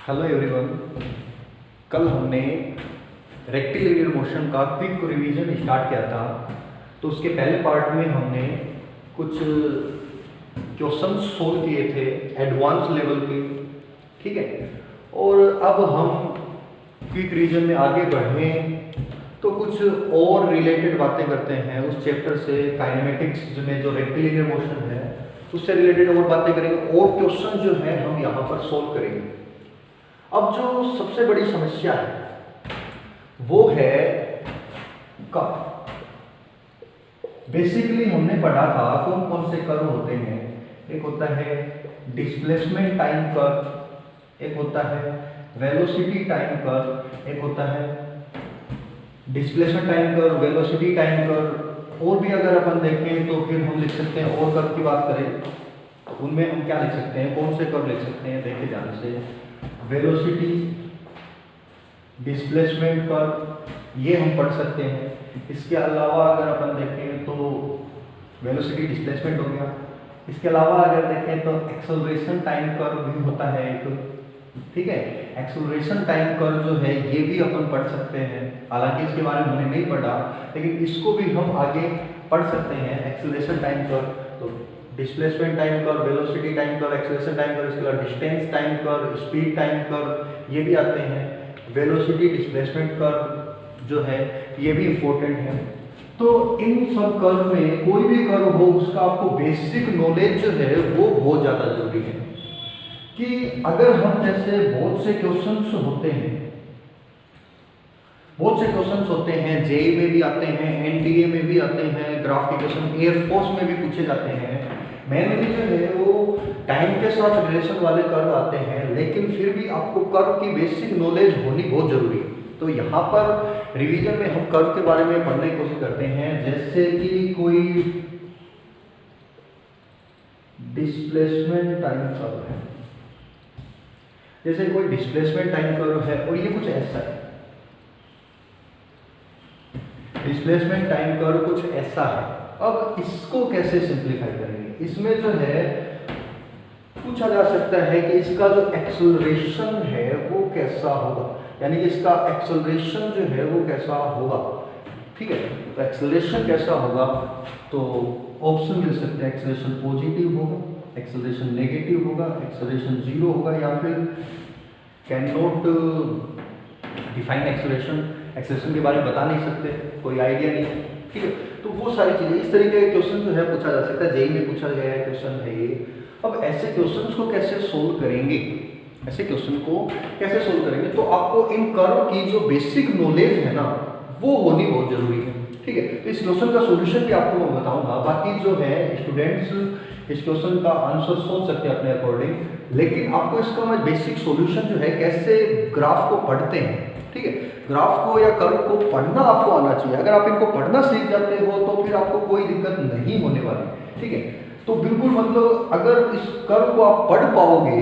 Hello everyone. कल हमने rectilinear motion का क्विक रिवीजन स्टार्ट किया था। तो उसके पहले पार्ट में हमने कुछ क्वेश्चन सोल्व किए थे एडवांस लेवल के, ठीक है। और अब हम क्विक रिवीजन में आगे बढ़ें तो कुछ और रिलेटेड बातें करते हैं उस चैप्टर से। काइनेमेटिक्स में जो रेक्टिलिनियर मोशन है उससे रिलेटेड और बातें करेंगे और क्वेश्चन जो है हम यहाँ पर सोल्व करेंगे। अब जो सबसे बड़ी समस्या है वो है कर्व। बेसिकली हमने पढ़ा था कौन कौन से कर्व होते हैं। एक होता है डिस्प्लेसमेंट टाइम कर्व, एक होता है वेलोसिटी टाइम कर्व, एक होता है displacement time curve, velocity time curve. और भी अगर अपन देखें तो फिर हम लिख सकते हैं और कर्व की बात करें उनमें हम क्या लिख सकते हैं, कौन से कर्व लिख सकते हैं देखे जाने से। वेलोसिटी, डिस्प्लेसमेंट कर्व ये हम पढ़ सकते हैं। इसके अलावा अगर अपन देखें तो वेलोसिटी डिस्प्लेसमेंट हो गया। इसके अलावा अगर देखें तो एक्सेलरेशन टाइम कर्व भी होता है एक, ठीक है। एक्सेलरेशन टाइम कर्व जो है ये भी अपन पढ़ सकते हैं, हालांकि इसके बारे में हमने नहीं पढ़ा लेकिन इसको भी हम आगे पढ़ सकते हैं। एक्सेलरेशन टाइम कर्व, तो displacement time curve, velocity time curve, acceleration time curve, इसके अलावा distance time curve, speed time curve ये भी आते हैं। वेलोसिटी डिस्प्लेसमेंट कर्व जो है ये भी इंपॉर्टेंट है। तो इन सब कर्व में कोई भी कर्व हो उसका आपको बेसिक नॉलेज जो है वो बहुत ज़्यादा जरूरी है कि अगर हम जैसे बहुत से क्वेश्चंस होते हैं जेई में भी आते हैं, एनडीए में भी आते हैं, ग्राफ के क्वेश्चन एयरफोर्स में भी पूछे जाते हैं। मेनली जो है वो टाइम के साथ रिलेशन वाले कर्व आते हैं, लेकिन फिर भी आपको कर्व की बेसिक नॉलेज होनी बहुत जरूरी है। तो यहाँ पर रिवीजन में हम कर्व के बारे में पढ़ने की कोशिश करते हैं। जैसे कि कोई डिस्प्लेसमेंट टाइम कर्व है, जैसे कोई डिस्प्लेसमेंट टाइम कर्व है और ये कुछ ऐसा है। डिस्प्लेसमेंट टाइम कर्व कुछ ऐसा है। अब इसको कैसे सिंप्लीफाई करेंगे, इसमें जो है पूछा जा सकता है कि इसका जो एक्सेलरेशन है वो कैसा होगा, यानी कि इसका एक्सेलरेशन जो है वो कैसा होगा, ठीक है। तो एक्सेलरेशन कैसा होगा तो ऑप्शन मिल सकते हैं। एक्सेलरेशन पॉजिटिव होगा, एक्सेलरेशन नेगेटिव होगा, एक्सेलरेशन जीरो होगा, या फिर can not define acceleration, acceleration के बारे में बता नहीं सकते, कोई आइडिया नहीं है, ठीक है। तो वो सारी चीजें इस तरीके के क्वेश्चन जो है पूछा जा सकता है। जेई में पूछा गया है क्वेश्चन है ये। अब ऐसे क्वेश्चंस को कैसे सोल्व करेंगे, ऐसे क्वेश्चन को कैसे सोल्व करेंगे तो आपको इन कर्व की जो बेसिक नॉलेज है ना वो होनी बहुत जरूरी है, ठीक है। तो इस क्वेश्चन का सॉल्यूशन भी आपको मैं बताऊंगा। बाकी जो है स्टूडेंट्स इस क्वेश्चन का आंसर सोच सकते हैं अपने अकॉर्डिंग, लेकिन आपको इसका मैं बेसिक सॉल्यूशन जो है कैसे ग्राफ को पढ़ते हैं, ठीक है। ग्राफ को या कर्व को पढ़ना आपको आना चाहिए। अगर आप इनको पढ़ना सीख जाते हो तो फिर आपको कोई दिक्कत नहीं होने वाली, ठीक है। तो बिल्कुल मतलब अगर इस कर्व को आप पढ़ पाओगे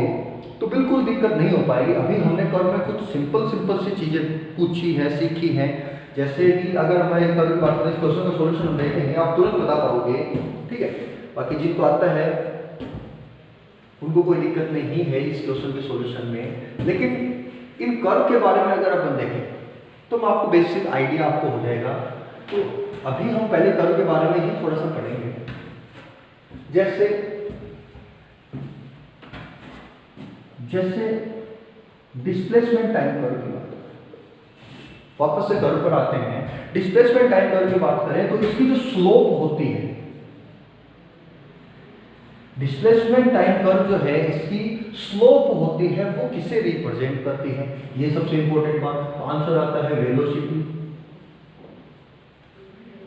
तो बिल्कुल दिक्कत नहीं हो पाएगी। अभी हमने कर्व में कुछ सिंपल सी चीजें पूछी है, सीखी हैं। जैसे कि अगर हमारे कर्व की बात करें, इस क्वेश्चन का सॉल्यूशन देखेंगे आप तुरंत बता पाओगे, ठीक है। बाकी जिनको आता है उनको कोई दिक्कत नहीं है इस क्वेश्चन के सॉल्यूशन में। लेकिन इन कर्व के बारे में अगर अपन देखें तो मैं आपको बेसिक आइडिया आपको हो जाएगा। तो अभी हम पहले कर्व के बारे में ही थोड़ा सा पढ़ेंगे। जैसे डिस्प्लेसमेंट टाइम कर्व की बात करें, वापस से कर्व पर आते हैं। डिस्प्लेसमेंट टाइम कर्व की बात करें तो इसकी जो स्लोप होती है, डिस्प्लेसमेंट टाइम कर्व जो है इसकी स्लोप होती है वो किसे रिप्रेजेंट करती है, ये सबसे इंपॉर्टेंट बात। तो आंसर आता है वेलोसिटी,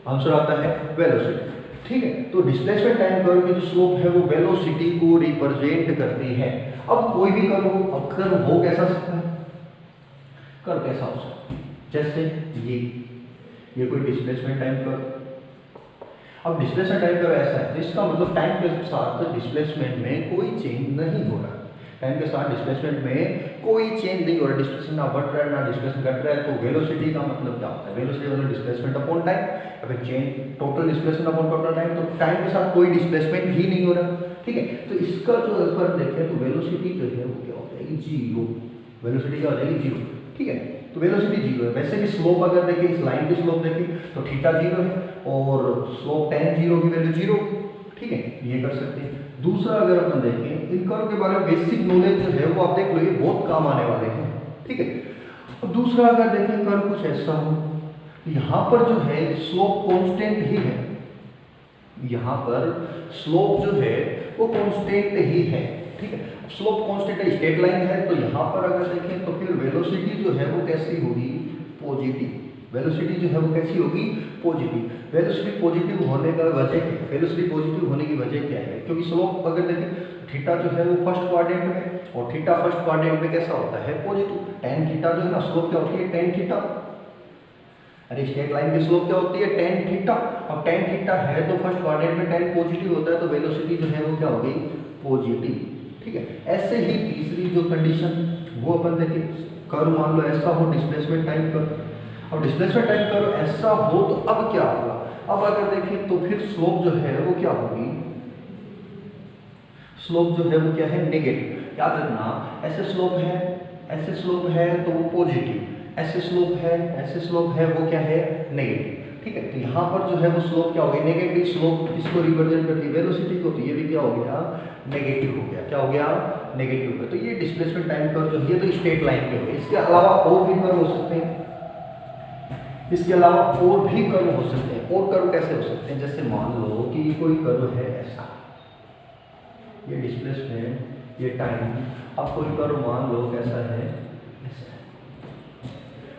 आंसर आता है वेलोसिटी, ठीक है। तो डिस्प्लेसमेंट टाइम कर्व की जो स्लोप है वो वेलोसिटी को रिप्रेजेंट करती है। अब कोई भी कर्व हो, अब कर्व हो कैसा सकता है, कर्व कैसा हो सकता है, जैसे ये कोई डिस्प्लेसमेंट टाइम कर्व। अब डिस्प्लेसमेंट टाइम कर्व ऐसा है जिसका मतलब टाइम के साथ डिस्प्लेसमेंट में कोई चेंज नहीं हो रहा, टाइम के साथ डिस्प्लेसमेंट में कोई चेंज नहीं हो रहा, डिस्प्लेसमेंट ना बढ़ रहा है ना डिस्प्लेसमेंट घट रहा है। तो वेलोसिटी का मतलब क्या होता है, वेलोसिटी मतलब डिस्प्लेसमेंट अपॉन टाइम, या फिर change total displacement upon total time. तो टाइम के साथ कोई डिस्प्लेसमेंट ही नहीं हो रहा, ठीक है। तो इसका जो अगर देखें तो वेलोसिटी जो है वो क्या हो जाएगी, जीरो, वेलोसिटी क्या हो जाएगी, जीरो। ठीक है, तो वेलोसिटी जीरो है। वैसे भी स्लोप अगर देखें, इस लाइन की स्लोप देखें तो थीटा जीरो है और स्लोप टेन जीरो की वैल्यू जीरो। ठीक है, ये कर सकते हैं। दूसरा अगर अपन देखें, इन कर्व के बारे में बेसिक नॉलेज जो है वो आप देख लो, ये बहुत काम आने वाले हैं। ठीक है, और दूसरा अगर देखें कर्व कुछ ऐसा हो, यहाँ पर जो है स्लोप कांस्टेंट ही है, यहाँ पर स्लोप जो है वो कांस्टेंट ही है। ठीक है, स्लोप कांस्टेंट है, स्ट्रेट लाइन है, तो यहाँ पर अगर देखें तो फिर वेलोसिटी जो है वो कैसी होगी, पॉजिटिव। वेलोसिटी जो है वो कैसी होगी, पॉजिटिव। वेलोसिटी पॉजिटिव होने का वजह क्या है, वेलोसिटी पॉजिटिव होने की वजह क्या है, क्योंकि स्लोप अगर देखें थीटा जो है वो फर्स्ट क्वाड्रेंट में, और थीटा फर्स्ट क्वाड्रेंट में कैसा होता है, पॉजिटिव। टेन थीटा जो है ना, स्लोप क्या होती है, टेन थीटा। अरे स्ट्रेट लाइन की स्लोप क्या होती है, टेन थीटा। अब टेन थीटा है तो फर्स्ट क्वाड्रेंट में टेन पॉजिटिव होता है, तो वेलोसिटी जो है वो क्या होगी, पॉजिटिव। ठीक है, ऐसे ही तीसरी जो कंडीशन वो अपन देखें, कर्व मान लो ऐसा हो, डिस्प्लेसमेंट टाइम कर्व। अब डिस्प्लेसमेंट टाइम कर्व ऐसा हो तो अब क्या होगा, अब अगर देखें तो फिर स्लोप जो है वो क्या होगी, स्लोप जो है वो क्या है, नेगेटिव। याद रखना, ऐसे स्लोप है, ऐसे स्लोप है तो वो पॉजिटिव, ऐसे स्लोप है, ऐसे स्लोप है, वो क्या है, नेगेटिव। ठीक है, तो यहाँ पर जो है वो स्लोप क्या हो गया, नेगेटिव स्लोप। किसको रिप्रेजेंट करती है, वेलोसिटी को, तो ये भी क्या हो गया, नेगेटिव हो गया। क्या हो गया, नेगेटिव हो गया। तो ये डिस्प्लेसमेंट टाइम कर्व जो है तो स्ट्रेट लाइन पे हो गया। इसके अलावा और भी कर्व हो सकते हैं, इसके अलावा और भी कर्व हो सकते हैं। और कर्व कैसे हो सकते हैं, जैसे मान लो कि कोई कर्व है ऐसा, ये डिस्प्लेसमेंट, ये टाइम। अब कोई कर्व मान लो कैसा है,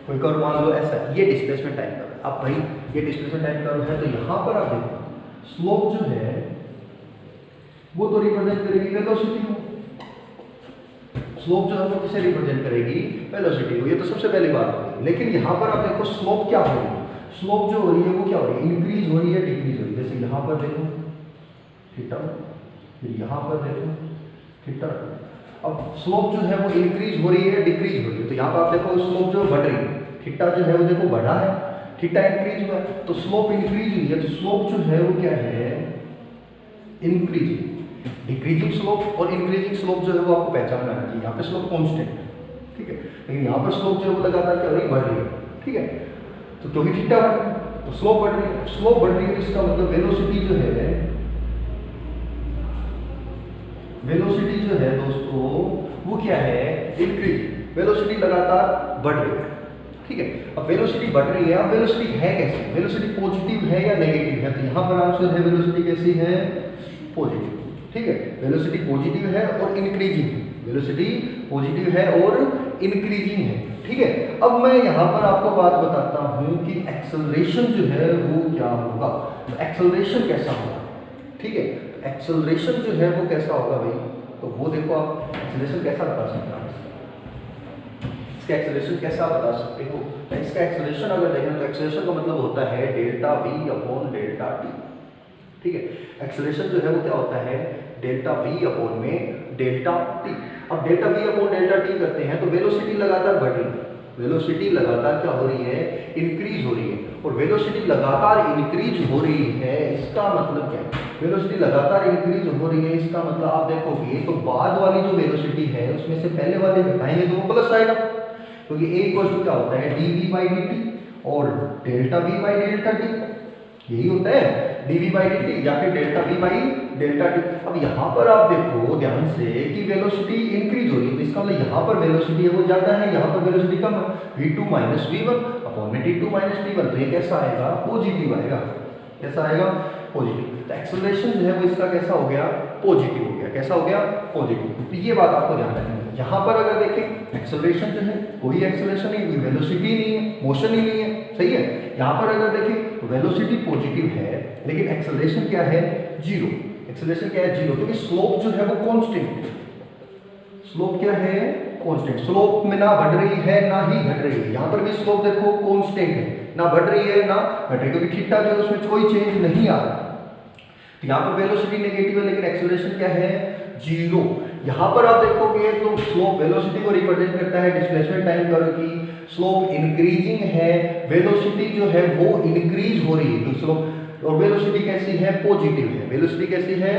कोई कर्व मान लो ऐसा, ये डिस्प्लेसमेंट टाइम कर्व। अब भाई ये डिस्प्लेसमेंट टाइम कर्व है, तो यहाँ पर आप देखो स्लोप जो है वो तो रिप्रेजेंट करेगी वेलोसिटी को। स्लोप जो है वो किसे रिप्रेजेंट करेगी, वेलोसिटी को। ये तो सबसे पहली बात होगी। लेकिन यहाँ पर आप देखो स्लोप क्या हो रही है, स्लोप जो हो रही है वो क्या हो रही है, इंक्रीज हो रही है, डिक्रीज हो रही है। जैसे यहाँ पर देखो थीटा, फिर यहाँ पर देखो थीटा। अब स्लोप जो है वो इंक्रीज हो रही है, डिक्रीज हो रही है। तो यहाँ पर आप देखो स्लोप जो बढ़ रही है, थीटा जो है वो देखो बढ़ा है, थीटा इंक्रीज हुआ है, तो स्लोप इंक्रीज हुई है। तो स्लोप जो है वो क्या है, इंक्रीजिंग। डिक्रीजिंग स्लोप और इंक्रीजिंग स्लोप जो है वो आपको पहचान में आना चाहिए। यहाँ पे स्लोप कांस्टेंट है, ठीक है, लेकिन यहाँ पर स्लोप जो है वो लगातार क्या हो रही है, बढ़ रही है। ठीक है, तो क्योंकि थीटा बढ़ रही है तो स्लोप बढ़ रही है। स्लोप बढ़ रही है इसका मतलब वेलोसिटी जो है, वेलोसिटी जो है दोस्तों वो क्या है, इंक्रीजिंग। वेलोसिटी लगातार बढ़ रही है। ठीक है, अब वेलोसिटी बढ़ रही है, अब वेलोसिटी है कैसी, वेलोसिटी पॉजिटिव है या नेगेटिव है, तो यहाँ पर आंसर है वेलोसिटी कैसी है, पॉजिटिव। ठीक है, वेलोसिटी पॉजिटिव है और इंक्रीजिंग है, वेलोसिटी पॉजिटिव है और इंक्रीजिंग है। ठीक है, अब मैं यहाँ पर आपको बात बताता हूँ कि एक्सेलरेशन जो है वो क्या होगा, तो एक्सेलरेशन कैसा होगा। ठीक है, एक्सेलरेशन जो है वो कैसा होगा भाई, तो वो देखो आप एक्सेलरेशन कैसा बता सकते हैं, इसका एक्सेलरेशन कैसा बता सकते हो। तो इसका एक्सेलरेशन अगर देखें तो एक्सेलरेशन का मतलब होता है delta we upon delta T. ठीक है, एक्सेलरेशन जो है वो क्या होता है, डेल्टा वी अपॉन में डेल्टा टी। अब delta we upon delta T करते हैं तो वेलोसिटी लगातार बढ़ रही है, वेलोसिटी लगातार क्या हो रही है, इंक्रीज हो रही है। और वेलोसिटी लगातार इंक्रीज हो रही है, इसका मतलब क्या है, वेलोसिटी लगातार इंक्रीज हो रही है, इसका मतलब आप देखोगे तो बाद वाली जो वेलोसिटी है उसमें से पहले वाले घटाएंगे तो वो प्लस आएगा, क्योंकि ए इक्वल टू क्या होता है, D V by D T और delta V by delta T, यही होता है dv बाई dt या फिर delta v by delta t। अब यहाँ पर आप देखो ध्यान से कि वेलोसिटी इंक्रीज हो रही है, तो इसका मतलब यहाँ पर वेलोसिटी है वो ज्यादा है, यहाँ पर वेलोसिटी कम है, v2 माइनस v1 अपॉन में t2 माइनस t1। तो ये कैसा आएगा, पॉजिटिव आएगा। कैसा आएगा, पॉजिटिव। तो एक्सेलरेशन जो है वो इसका कैसा हो गया, पॉजिटिव हो गया। कैसा हो गया, पॉजिटिव। तो ये बात आपको ध्यान रखनी है। यहाँ पर अगर देखें एक्सेलरेशन जो है कोई एक्सेलरेशन नहीं, वेलोसिटी नहीं है, मोशन ही नहीं है, सही है। यहाँ पर अगर देखें वेलोसिटी पॉजिटिव है लेकिन एक्सेलरेशन क्या है, जीरो। एक्सेलरेशन क्या है, जीरो, क्योंकि स्लोप जो है वो कांस्टेंट है। स्लोप क्या है, कांस्टेंट। स्लोप में ना बढ़ रही है ना ही घट रही है। यहाँ पर भी स्लोप देखो कांस्टेंट है, ना बढ़ रही है ना घट रही है, क्योंकि थीटा जो है उसमें कोई चेंज नहीं आ रहा। तो यहाँ पर वेलोसिटी नेगेटिव है लेकिन एक्सेलरेशन क्या है, जीरो। यहाँ पर आप देखोगे तो स्लोप वेलोसिटी को रिप्रेजेंट करता है डिस्प्लेसमेंट टाइम कर्व की, स्लोप इंक्रीजिंग है, वेलोसिटी जो है वो इंक्रीज हो रही है, तो स्लोप और वेलोसिटी कैसी है, पॉजिटिव है। वेलोसिटी कैसी है,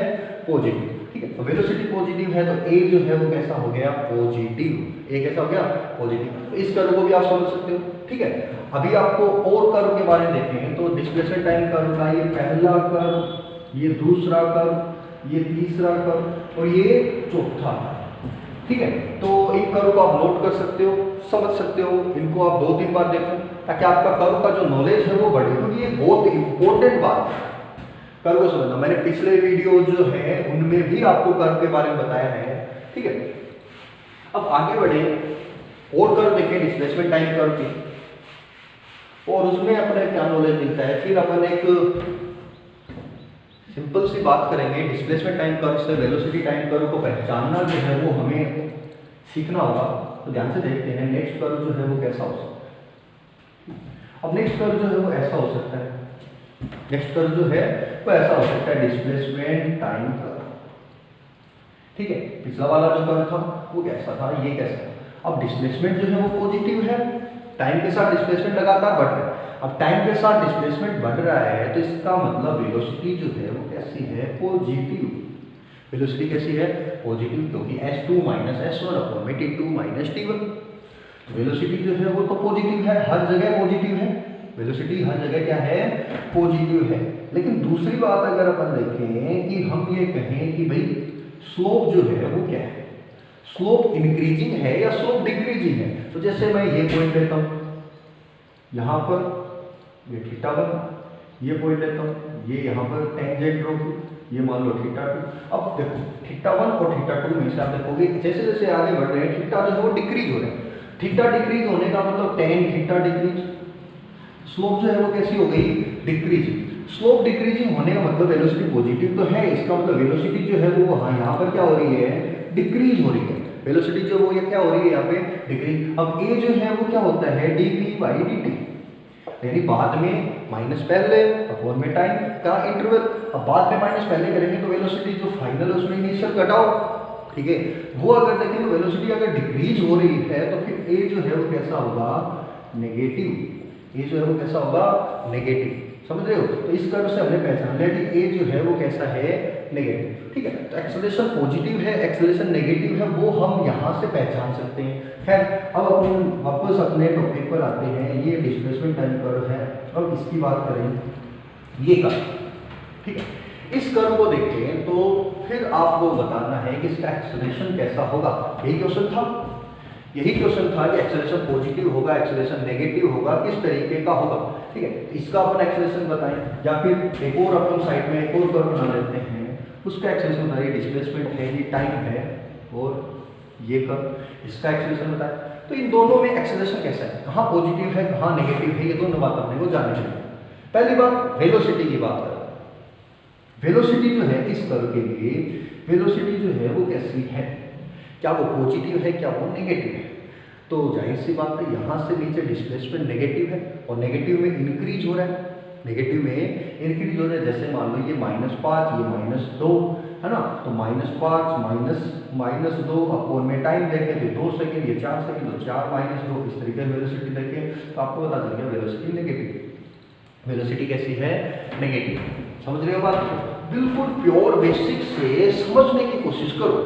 पॉजिटिव। ठीक है। तो वेलोसिटी पॉजिटिव है तो ए जो है वो कैसा हो गया, पॉजिटिव, ए कैसा हो गया, पॉजिटिव। तो इस कर्व को भी आप समझ सकते हो, ठीक है। अभी आपको और कर्व के बारे में देखें तो डिस्प्लेसमेंट टाइम कर्व का ये पहला कर्व, ये दूसरा कर्व, ये तीसरा कर्व और ये चौथा, ठीक है। तो इन कर्व को आप नोट कर सकते हो, समझ सकते हो, इनको आप 2-3 बार देखो ताकि आपका कर्व का जो नॉलेज है वो बढ़े, क्योंकि ये बहुत इंपॉर्टेंट बात है कर्व को समझना। मैंने पिछले वीडियो जो है उनमें भी आपको कर्व के बारे में बताया है, ठीक है। अब आगे बढ़े और कर्व देखें, डिस्प्लेसमेंट टाइम कर्व की, और उसमें अपने क्या नॉलेज मिलता है। फिर अपन एक सिंपल सी बात करेंगे, डिस्प्लेसमेंट टाइम कर्व से वेलोसिटी टाइम कर्व को पहचानना जो है वो हमें सीखना होगा। तो ध्यान से देखते हैं नेक्स्ट कर्व जो है वो कैसा हो सकता है। अब नेक्स्ट कर्व जो है वो ऐसा हो सकता है, नेक्स्ट कर्व जो है वो ऐसा हो सकता है, डिस्प्लेसमेंट टाइम कर्व, ठीक है। पिछला वाला जो कर्व था वो कैसा था, ये कैसा था। अब डिस्प्लेसमेंट जो है वो पॉजिटिव है, टाइम के साथ डिस्प्लेसमेंट लगातार बढ़ रहा है। अब टाइम के साथ डिस्प्लेसमेंट बढ़ रहा है तो इसका मतलब वेलोसिटी जो है वो कैसी है, पॉजिटिव। वेलोसिटी कैसी है, पॉजिटिव, क्योंकि s2 - s1 अपॉन में t2 - t1। वेलोसिटी जो है वो तो पॉजिटिव है, हर जगह पॉजिटिव है, वेलोसिटी हर जगह क्या है, पॉजिटिव है। लेकिन दूसरी बात अगर अपन देखें कि हम ये कहें कि भाई स्लोप जो है वो क्या है, स्लोप इंक्रीजिंग है या स्लोप डिक्रीजिंग है। तो जैसे मैं ये पॉइंट लेता हूँ, यहाँ पर ये θ1, ये पॉइंट लेता हूँ, ये यहाँ पर टेंजेंट ड्रॉ की, ये मान लो θ2। अब देखो θ1 और θ2 में से आप देखोगे जैसे जैसे आगे बढ़ रहे हैं थीटा जो है वो डिक्रीज हो रहा है। थीटा डिक्रीज होने का मतलब टेन थीटा डिक्रीज, स्लोप जो है वो कैसी हो गई, डिक्रीजिंग। स्लोप डिक्रीजिंग होने का मतलब वेलोसिटी पॉजिटिव तो है, इसका मतलब वेलोसिटी जो है वो हाँ यहाँ पर क्या हो रही है, डिक्रीज हो रही है। वेलोसिटी जो वो ये क्या हो रही है यहाँ पे, डिक्रीज। अब ए जो है वो क्या होता है, dv/dt, यानी बाद में माइनस पहले अपॉन में टाइम का इंटरवल। अब बाद में माइनस पहले करेंगे तो वेलोसिटी जो फाइनल उसमें इनिशियल घटाओ, ठीक है। वो अगर देखें तो वेलोसिटी अगर डिक्रीज हो रही है तो फिर ए जो है वो कैसा होगा, नेगेटिव। ए जो है वो कैसा होगा, नेगेटिव, समझ रहे हो। तो इस कर्व से हमने पहचान लिया कि ए जो है वो कैसा है, नेगेटिव, ठीक है। तो एक्सेलरेशन पॉजिटिव है, एक्सेलरेशन नेगेटिव है, वो हम यहाँ से पहचान सकते हैं। खैर अब अपन वापस अपने टॉपिक पर आते हैं। ये डिस्प्लेसमेंट टाइम कर्व है, अब इसकी बात करें, ये कर्व, ठीक है। इस कर्व को देखें तो फिर आपको बताना है कि इसका एक्सेलरेशन कैसा होगा। यही क्वेश्चन था, यही क्वेश्चन था कि एक्सेलरेशन पॉजिटिव होगा, एक्सेलरेशन नेगेटिव होगा, किस तरीके का होगा, ठीक है। इसका अपन एक्सेलरेशन बताएं, या फिर एक और अपन साइड में एक और कर्व बना लेते हैं, उसका एक्सेलरेशन बताइए। डिस्प्लेसमेंट है, ये टाइम है, और ये कर्व, इसका एक्सेलरेशन बताएं। तो इन दोनों में एक्सेलरेशन कैसा है, कहाँ पॉजिटिव है कहाँ नेगेटिव है, ये दोनों बात अपने को जाननी चाहिए। पहली बात वेलोसिटी की बात करें। वेलोसिटी जो है इस कर्व के लिए, वेलोसिटी जो है वो कैसी है, क्या वो पॉजिटिव है, क्या वो नेगेटिव है। तो जाहिर सी बात है यहाँ से नीचे डिस्प्लेसमेंट नेगेटिव है, और नेगेटिव में इंक्रीज हो रहा है, नेगेटिव में इंक्रीज हो रहा है। जैसे मान लो ये -5, ये -2 है ना, तो -5 -2 अपॉन में टाइम देखें तो 2 सेकेंड, ये 4 सेकेंड, तो 4 - 2, इस तरीके से वेलोसिटी देखें तो आपको पता चल गया वेलोसिटी नेगेटिव। वेलोसिटी कैसी है, नेगेटिव। समझ रहे हो बात, बिल्कुल प्योर बेसिक से समझने की कोशिश करो,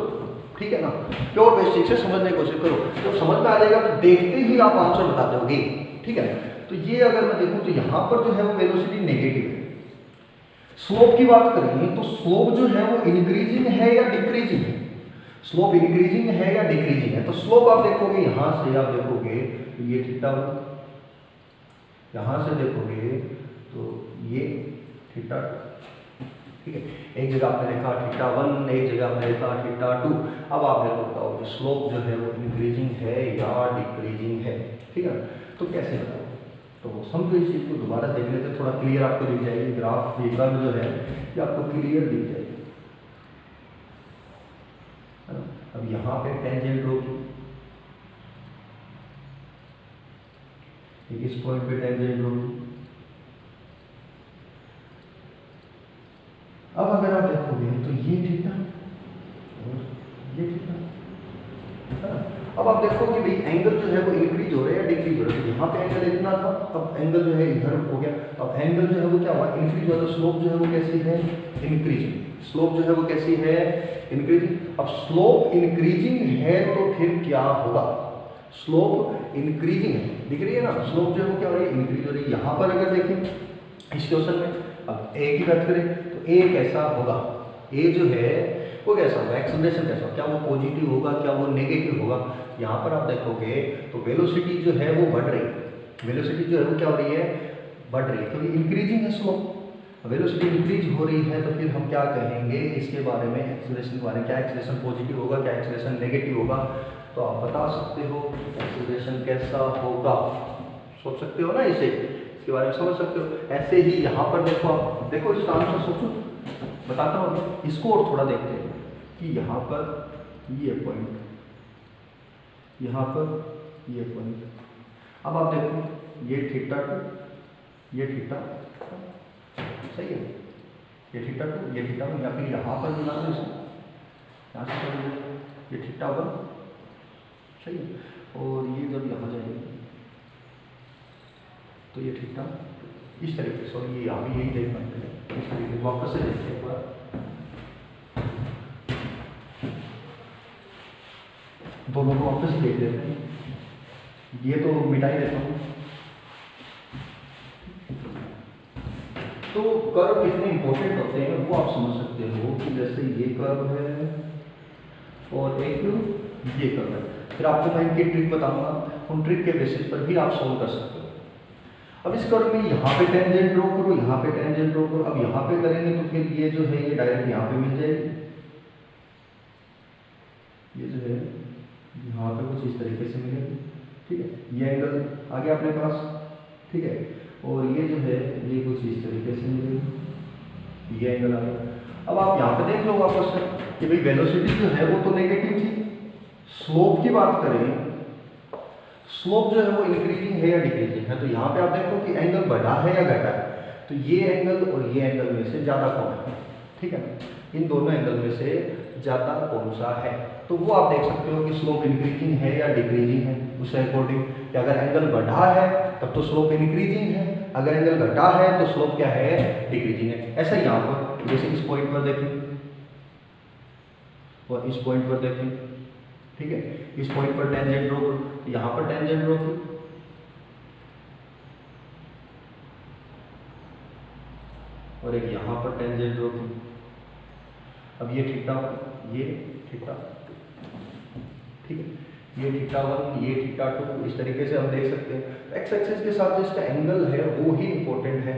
ठीक है ना। प्योर बेसिक से समझने की कोशिश करो, जब समझ में आ जाएगा तो देखते ही आप आंसर बता दोगे, ठीक है। तो ये अगर मैं देखूं तो यहाँ पर जो है वो वेलोसिटी नेगेटिव है। स्लोप की बात करें तो स्लोप जो है वो इंक्रीजिंग है या डिक्रीजिंग है, स्लोप इंक्रीजिंग है या डिक्रीजिंग है। तो स्लोप आप देखोगे, यहाँ से आप देखोगे तो ये θ1, यहाँ से देखोगे तो ये θ2, ठीक है। एक जगह आपने देखा θ1, एक जगह आपने देखा θ2। अब आप देखो स्लोप जो है वो इंक्रीजिंग है या डिक्रीजिंग है, ठीक है। तो कैसे बताओ, तो समझो इस चीज़ को दोबारा देख लेते, थोड़ा क्लियर आपको दिख जाएगी। ग्राफ ये कर्व जो है ये आपको क्लियर दिख जाएगी। अब यहाँ पे टेंजेंट ड्रॉ की, इस पॉइंट पे टेंजेंट ड्रॉ की। अब अगर आप देखोगे तो ये थीटा और ये थीटा, अब आप देखो कि भाई एंगल जो है वो इंक्रीज हो रहा है या डिक्रीज हो रहा है। यहाँ पे एंगल इतना था, अब एंगल जो है इधर हो गया, अब एंगल जो है वो क्या हुआ, इंक्रीज हुआ। तो स्लोप जो है वो कैसी है, इंक्रीज। स्लोप जो है वो कैसी है, इंक्रीजिंग। अब स्लोप इंक्रीजिंग है तो फिर क्या होगा, स्लोप इंक्रीजिंग है, दिख रही है ना, स्लोप जो है वो क्या हो रही है, इंक्रीज हो रही है। यहाँ पर अगर देखें इस क्वेश्चन में, अब ए की बात करें तो ए कैसा होगा, ए जो है वो कैसा होगा, एक्सेलरेशन कैसा होगा, क्या वो पॉजिटिव होगा, क्या वो नेगेटिव होगा। यहाँ पर आप देखोगे तो वेलोसिटी जो है वो बढ़ रही है, वेलोसिटी जो है वो क्या हो रही है, बढ़ रही है, क्योंकि इंक्रीजिंग है स्लोप, वेलोसिटी इंक्रीज हो रही है। तो फिर हम क्या कहेंगे इसके बारे में, एक्सेलरेशन के बारे में, क्या एक्सेलरेशन पॉजिटिव होगा, क्या एक्सेलरेशन नेगेटिव होगा। तो आप बता सकते हो एक्सेलरेशन कैसा होगा, सोच सकते हो ना, इसे इसके बारे में समझ सकते हो। ऐसे ही यहाँ पर देखो, आप देखो इसका आंसर सोचो, बताता हूँ इसको और थोड़ा देखते हैं कि यहाँ पर ये पॉइंट, यहाँ पर ये पॉइंट, अब आप देखो ये थीटा टू, ये थीटा सही है, ये थीटा टू, ये थीटा वन, या फिर यहाँ पर मिला दो इसे, यहाँ से कर दो, ये थीटा वन सही है, और ये जब यहाँ जाएगी तो ये थीटा इस तरीके से, और ये यहाँ भी यही देख पाते हैं इस तरीके से। वापस से देखिए एक बार, दोनों को वापस से देख लेते हैं, ये तो मिटा ही देता हूँ। तो कर्व कितने इंपॉर्टेंट होते हैं वो आप समझ सकते हो कि जैसे ये कर्व है और एक ये कर्व है, फिर आपको मैं इनकी ट्रिक बताऊंगा, उन ट्रिक के बेसिस पर भी आप सोल्व कर सकते हो। अब इस कर्व में यहाँ पे टेंजेंट ड्रॉ करो, यहाँ पे टेंजेंट ड्रॉ करो, अब यहाँ पे करेंगे तो फिर ये जो है ये डायरेक्ट यहाँ पे मिल जाएगी, ये जो है यहाँ पे कुछ इस तरीके से मिलेगी, ठीक है, ये एंगल आ गया अपने पास, ठीक है, और ये जो है ये कुछ इस तरीके से मिलेगी, ये एंगल आ गया। अब आप यहाँ पे देख लो वापस से कि भाई वेलोसिटी जो है वो तो नेगेटिव थी, स्लोप की बात करें, स्लोप जो है वो इंक्रीजिंग है या डिक्रीजिंग है, तो यहाँ पे आप देखो कि एंगल बढ़ा है या घटा है, तो ये एंगल और ये एंगल में से ज़्यादा कौन है, ठीक है, इन दोनों एंगल में से ज़्यादा कौन सा है, तो वो आप देख सकते हो कि स्लोप इंक्रीजिंग है या डिक्रीजिंग है, उसके अकॉर्डिंग कि अगर एंगल बढ़ा है तब तो स्लोप इंक्रीजिंग है, अगर एंगल घटा है तो स्लोप क्या है, डिक्रीजिंग है। ऐसा यहाँ पर जैसे इस पॉइंट पर देखें और इस पॉइंट पर देखें, ठीक है, इस पॉइंट पर टेंजेंट ड्रॉ करो, यहाँ पर टेंजेंट ड्रॉ करो, और एक यहाँ पर टेंजेंट ड्रॉ करो। अब ये थीटा, ये थीटा, ठीक है, ये थीटा वन, ये थीटा टू, इस तरीके से हम देख सकते हैं। एक्स एक्सिस के साथ जो इसका एंगल है वो ही इंपॉर्टेंट है,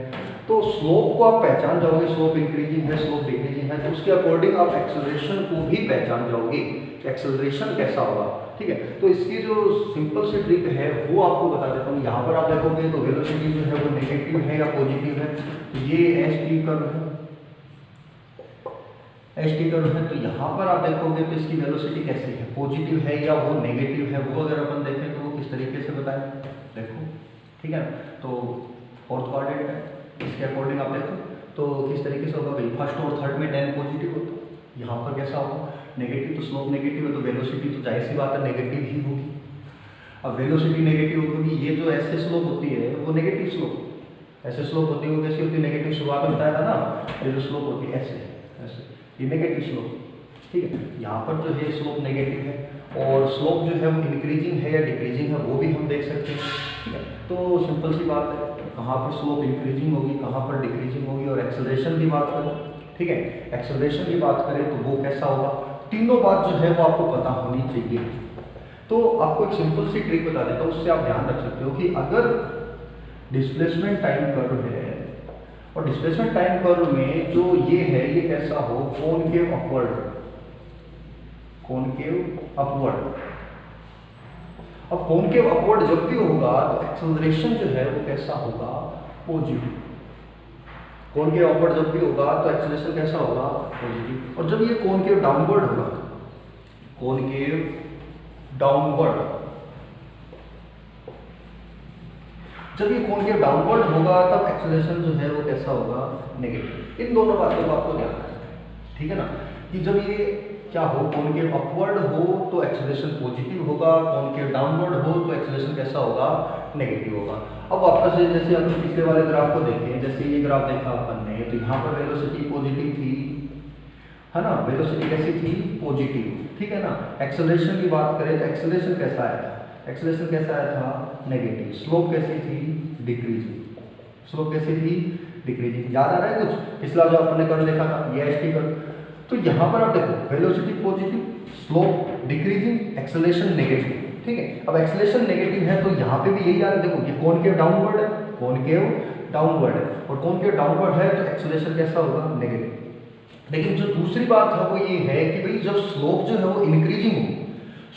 तो स्लोप को आप पहचान जाओगे, स्लोप इंक्रीजिंग है, स्लोप डिक्रीजिंग है, तो उसके अकॉर्डिंग आप एक्सेलरेशन को भी पहचान जाओगे, एक्सेलरेशन कैसा होगा, ठीक है। तो इसकी जो सिंपल सी ट्रिक है वो आपको बता देता हूँ। यहाँ पर आप देखोगे तो वेलोसिटी जो है वो नेगेटिव है या पॉजिटिव है, तो ये एच टी कर्व है, एच टी कर्व है, तो यहाँ पर आप देखोगे तो इसकी वेलोसिटी कैसी है, पॉजिटिव है या वो नेगेटिव है, वो अगर अपन देखें तो वो किस तरीके से बताएं, देखो, ठीक है, तो फोर्थ क्वाड्रेंट है, इसके अकॉर्डिंग आप देखो तो किस तरीके से होगा भाई, फर्स्ट और थर्ड में टेन पॉजिटिव होता है, यहाँ पर कैसा होगा, नेगेटिव, तो स्लोप नेगेटिव है तो वेलोसिटी तो जाहिर सी बात है नेगेटिव ही होगी। अब वेलोसिटी नेगेटिव होगी, ये जो ऐसे स्लोप होती है वो नेगेटिव स्लोप, ऐसे स्लोप होती है वो कैसी होती है, नेगेटिव, शुरुआत में बताया था ना, ये जो स्लोप होती है ऐसे ऐसे, ये नेगेटिव स्लोप, ठीक है। यहाँ पर जो है स्लोप नेगेटिव है, और स्लोप जो है वो इंक्रीजिंग है या डिक्रीजिंग है वो भी हम देख सकते हैं, ठीक है। तो सिंपल सी बात है, कहाँ पर स्लोप इंक्रीजिंग होगी, कहाँ पर डिक्रीजिंग होगी। और एक्सेलरेशन की बात करें, ठीक है, एक्सेलरेशन की बात करें तो वो कैसा होगा, तीनों बात जो है वो आपको पता होनी चाहिए। तो आपको एक सिंपल सी ट्रिक बता देता हूँ, उससे आप ध्यान रख सकते हो कि अगर डिस्प्लेसमेंट टाइम कर्व है और डिस्प्लेसमेंट टाइम कर्व में जो ये है ये कैसा हो, कॉनकेव अपवर्ड, कॉनकेव अपवर्ड। अब कॉनकेव अपवर्ड जब भी होगा तो एक्सेलरेशन जो है वो कैसा होगा, पॉजिटिव। कॉनकेव अपवर्ड जब भी होगा तो एक्सेलरेशन कैसा होगा, पॉजिटिव। और जब ये कॉनकेव डाउनवर्ड होगा, कॉनकेव डाउनवर्ड, जब ये कॉनकेव डाउनवर्ड होगा तब एक्सेलरेशन जो है वो कैसा होगा, नेगेटिव। इन दोनों बातों को आपको ध्यान रखना है, ठीक है ना, कि जब ये क्या हो, कॉनकेव अपवर्ड हो तो एक्सेलरेशन पॉजिटिव होगा, कॉनकेव डाउनवर्ड हो तो एक्सेलरेशन कैसा होगा, नेगेटिव होगा। अब वापस से जैसे हम पिछले वाले ग्राफ को देखें, जैसे ये ग्राफ देखा अपन ने, तो यहाँ पर वेलोसिटी पॉजिटिव थी है ना, वेलोसिटी कैसी थी, पॉजिटिव, ठीक है ना। एक्सेलरेशन की बात करें तो एक्सेलरेशन कैसा आया था, एक्सेलरेशन कैसा आया था, नेगेटिव। स्लोप कैसी थी, डिक्रीजिंग, स्लोप कैसी थी, डिक्रीजिंग। याद आ रहा है कुछ, पिछला जो आपने कर देखा था, ये एसटी कर। तो यहाँ पर आप देखो velocity positive, slope decreasing, acceleration negative, ठीक है। अब एक्सेलरेशन नेगेटिव है तो यहाँ पे भी यही आ रहा है, देखो ये कॉनकेव डाउनवर्ड है, कॉनकेव डाउनवर्ड है, और कॉनकेव डाउनवर्ड है तो एक्सेलरेशन कैसा होगा, नेगेटिव। लेकिन जो दूसरी बात है वो ये है कि भाई जब स्लोप जो है वो इंक्रीजिंग हो,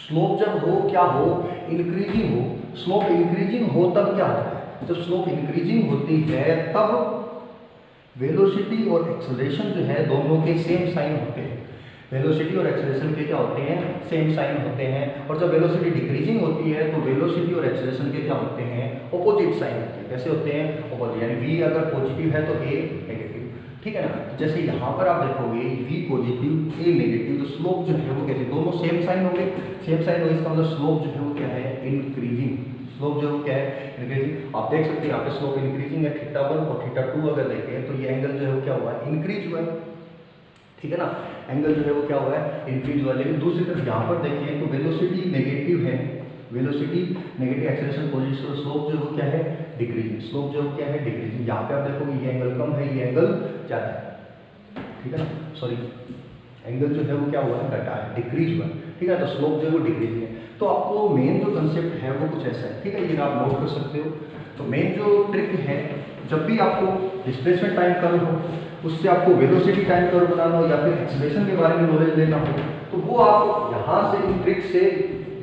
स्लोप जब हो क्या हो, इंक्रीजिंग हो, स्लोप इंक्रीजिंग हो तब क्या होता है, जब स्लोप इंक्रीजिंग होती है तब वेलोसिटी और एक्सेलरेशन जो है दोनों के सेम साइन होते हैं। वेलोसिटी और एक्सेलरेशन के क्या होते हैं, सेम साइन होते हैं। और जब वेलोसिटी डिक्रीजिंग होती है तो वेलोसिटी और एक्सेलरेशन के क्या होते हैं, ऑपोजिट साइन होते हैं। कैसे होते हैं, ऑपोजिट, यानी v अगर पॉजिटिव है तो a नेगेटिव, ठीक है ना। जैसे यहाँ पर आप देखोगे v पॉजिटिव a नेगेटिव, तो स्लोप जो है वो कैसे, दोनों सेम साइन होंगे, सेम साइन होगा, इसका मतलब स्लोप जो है वो क्या है, इंक्रीजिंग। स्लोप जो है क्या है, इंक्रीजिंग। आप देख सकते हैं यहाँ पे स्लोप इंक्रीजिंग है, θ1 और θ2 अगर देखें तो ये एंगल जो है वो क्या हुआ है, इंक्रीज हुआ है, ठीक है ना। एंगल जो है वो क्या हुआ है, इंक्रीज हुआ है। लेकिन दूसरी तरफ यहाँ पर देखें तो वेलोसिटी नेगेटिव है, velocity negative, acceleration positive, slope जो है वो क्या है, डिक्रीजिंग, स्लोप जो है क्या है, डिक्रीजिंग। यहाँ पे आप देखोगे ये एंगल कम है, ये एंगल ज़्यादा है, ठीक है ना, सॉरी एंगल जो है वो क्या हुआ है, घटा है, डिक्रीज हुआ है, ठीक है। तो स्लोप जो है वो डिक्रीज है। तो आपको मेन जो कंसेप्ट है वो कुछ ऐसा है, ठीक है, ये आप नोट कर सकते हो। तो मेन जो ट्रिक है, जब भी आपको डिस्प्लेसमेंट टाइम कर्व हो, उससे आपको वेलोसिटी टाइम कर्व बनाना हो या फिर एक्सेलरेशन के बारे में नॉलेज लेना हो, तो वो आप यहाँ से इन ट्रिक से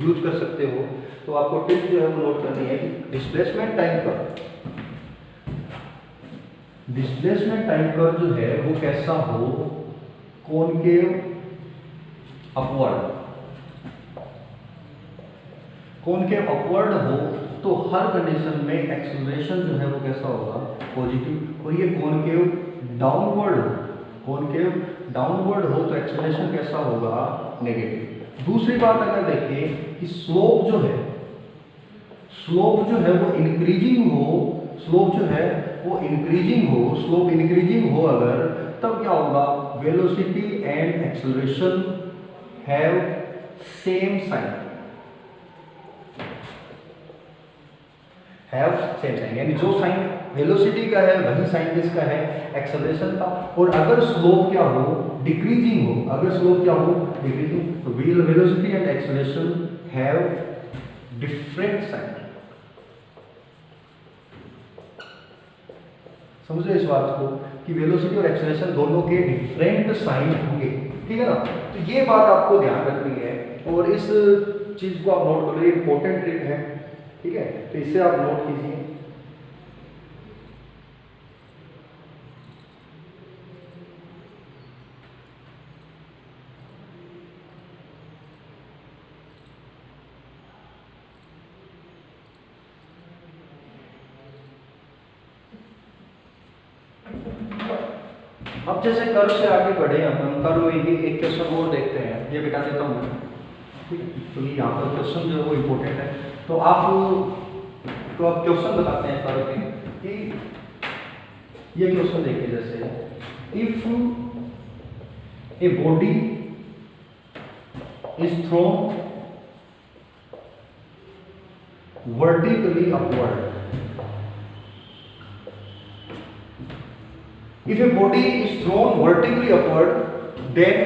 यूज कर सकते हो। तो आपको ट्रिक जो है वो नोट करनी है कि displacement time curve, displacement time curve जो है वो कैसा हो, कॉनकेव अपवर्ड, कॉनकेव अपवर्ड हो तो हर कंडीशन में एक्सेलरेशन जो है वो कैसा होगा, पॉजिटिव। और ये कॉनकेव डाउनवर्ड हो, कॉनकेव डाउनवर्ड हो तो एक्सेलरेशन कैसा होगा, नेगेटिव। दूसरी बात अगर देखें कि स्लोप जो है, स्लोप जो है वो इंक्रीजिंग हो, स्लोप जो है वो इंक्रीजिंग हो, स्लोप इंक्रीजिंग हो अगर, तब क्या होगा, velocity and acceleration have same sign, have same sign, यानी जो साइन वेलोसिटी का है वही साइन किसका है, एक्सेलरेशन का। और अगर स्लोप क्या हो, डिक्रीजिंग हो, अगर स्लोप क्या हो, डिक्रीजिंग, तो velocity and acceleration have different sign. समझो इस बात को कि वेलोसिटी और एक्सेलरेशन दोनों के डिफरेंट साइन होंगे, ठीक है ना। तो ये बात आपको ध्यान रखनी है और इस चीज को आप नोट कर लो, इंपॉर्टेंट ट्रिक है, ठीक है। तो इसे आप नोट कीजिए। अब जैसे कर्व से आगे बढ़े अपन, कर्व में ही एक क्वेश्चन और देखते हैं, ये बिठा देता हूँ, ठीक है। तो ये यहाँ पर क्वेश्चन जो है वो इम्पोर्टेंट है। तो आप क्वेश्चन बताते हैं कर्व के कि ये क्वेश्चन देखिए, जैसे if A body is thrown vertically upward, if a body is thrown vertically upward, then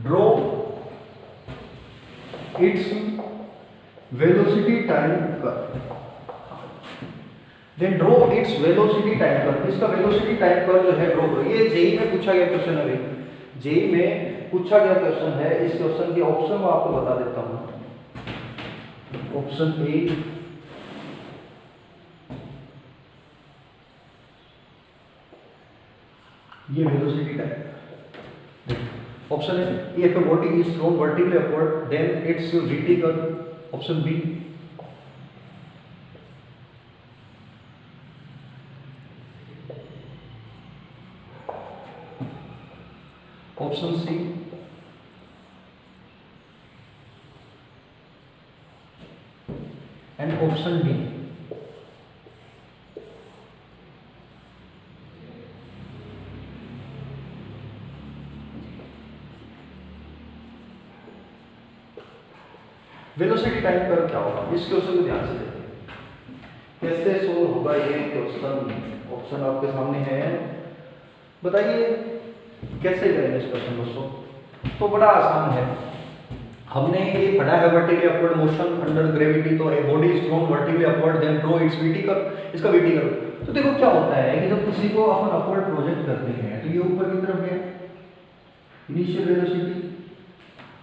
draw its velocity time curve, then draw its velocity time curve। इसका वेलोसिटी टाइम कर्व जो है draw करो। ये JEE में पूछा गया question है भाई, जेई में पूछा गया क्वेश्चन है। इस क्वेश्चन के ऑप्शन मैं आपको बता देता हूं। ऑप्शन ए, ये वेलोसिटी टाइम। ऑप्शन है if a body is thrown vertically upward then its vt curve। Option B, option C, and option D. Velocity time curve क्या होगा, इस क्वेश्चन को ध्यान से देखिए कैसे सोल्व होगा ये क्वेश्चन। ऑप्शन आपके सामने है, बताइए कैसे करेंगे इस क्वेश्चन को सोल्व। तो बड़ा आसान है, हमने ये पढ़ा है vertically upward motion under gravity. तो a body is thrown vertically upward then draw its VT curve, इसका वीटी कर्व। तो देखो क्या होता है कि जब किसी को अपन अपवर्ड प्रोजेक्ट करते हैं तो ये ऊपर की तरफ है इनिशियल वेलोसिटी।